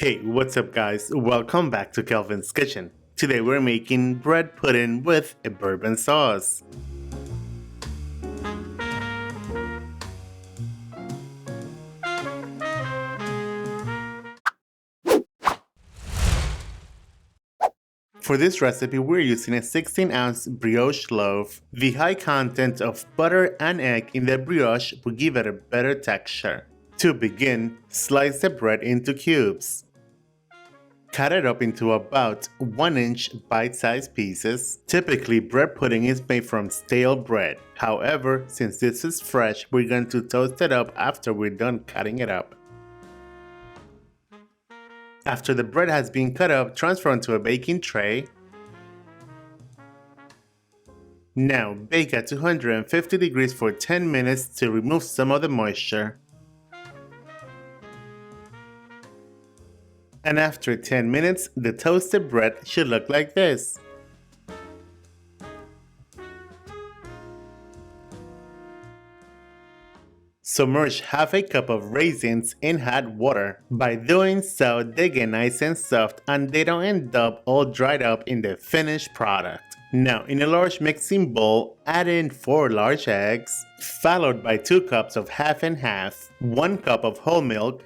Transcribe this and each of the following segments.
Hey, what's up guys? Welcome back to Kelvin's Kitchen. Today we're making bread pudding with a bourbon sauce. For this recipe, we're using a 16-ounce brioche loaf. The high content of butter and egg in the brioche will give it a better texture. To begin, slice the bread into cubes. Cut it up into about 1-inch bite-sized pieces. Typically, bread pudding is made from stale bread. However, since this is fresh, we're going to toast it up after we're done cutting it up. After the bread has been cut up, transfer onto a baking tray. Now, bake at 250 degrees for 10 minutes to remove some of the moisture. And after 10 minutes, the toasted bread should look like this. Submerge half a cup of raisins in hot water. By doing so, they get nice and soft and they don't end up all dried up in the finished product. Now, in a large mixing bowl, add in 4 large eggs, followed by 2 cups of half and half, 1 cup of whole milk,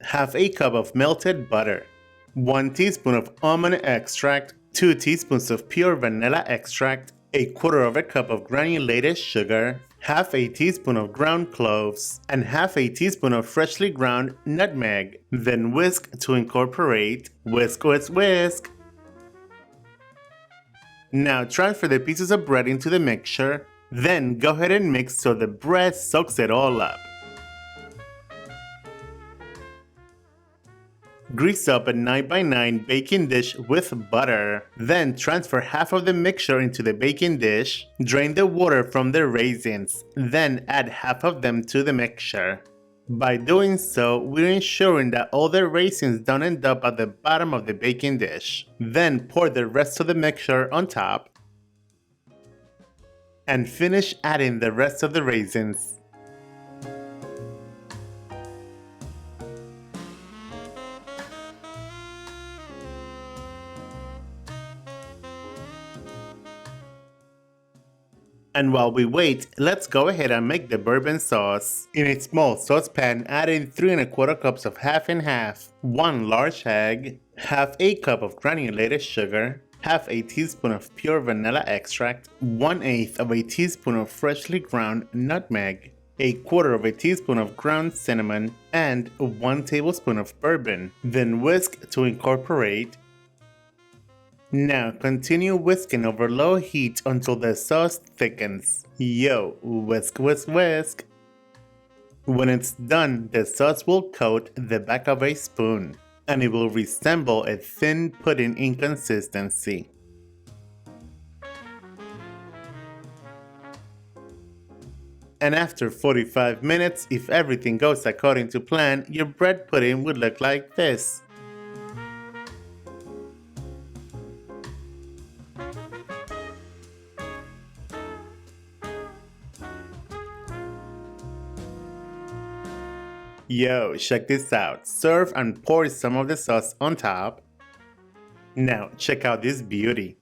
half a cup of melted butter, 1 teaspoon of almond extract, 2 teaspoons of pure vanilla extract, a quarter of a cup of granulated sugar, half a teaspoon of ground cloves, and half a teaspoon of freshly ground nutmeg. Then whisk to incorporate. Whisk, whisk, whisk. Now transfer the pieces of bread into the mixture. Then go ahead and mix so the bread soaks it all up. Grease up a 9x9 baking dish with butter. Then transfer half of the mixture into the baking dish. Drain the water from the raisins. Then add half of them to the mixture. By doing so, we're ensuring that all the raisins don't end up at the bottom of the baking dish. Then pour the rest of the mixture on top. And finish adding the rest of the raisins. And while we wait, let's go ahead and make the bourbon sauce. In a small saucepan, add in 3 1/4 cups of half and half, 1 large egg, half a cup of granulated sugar, half a teaspoon of pure vanilla extract, 1/8 of a teaspoon of freshly ground nutmeg, a quarter of a teaspoon of ground cinnamon, and 1 tablespoon of bourbon. Then whisk to incorporate. Now continue whisking over low heat until the sauce thickens. Whisk, whisk, whisk. When it's done, the sauce will coat the back of a spoon, and it will resemble a thin pudding in consistency. And after 45 minutes, if everything goes according to plan, your bread pudding would look like this. Check this out. Serve and pour some of the sauce on top. Now, check out this beauty.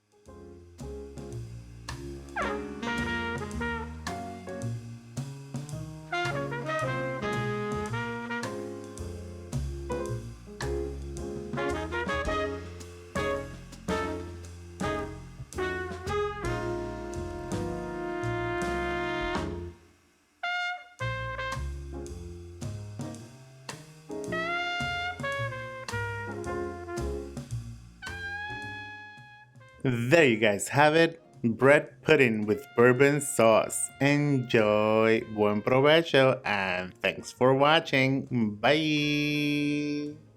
There you guys have it, bread pudding with bourbon sauce. Enjoy, buen provecho, and thanks for watching. Bye!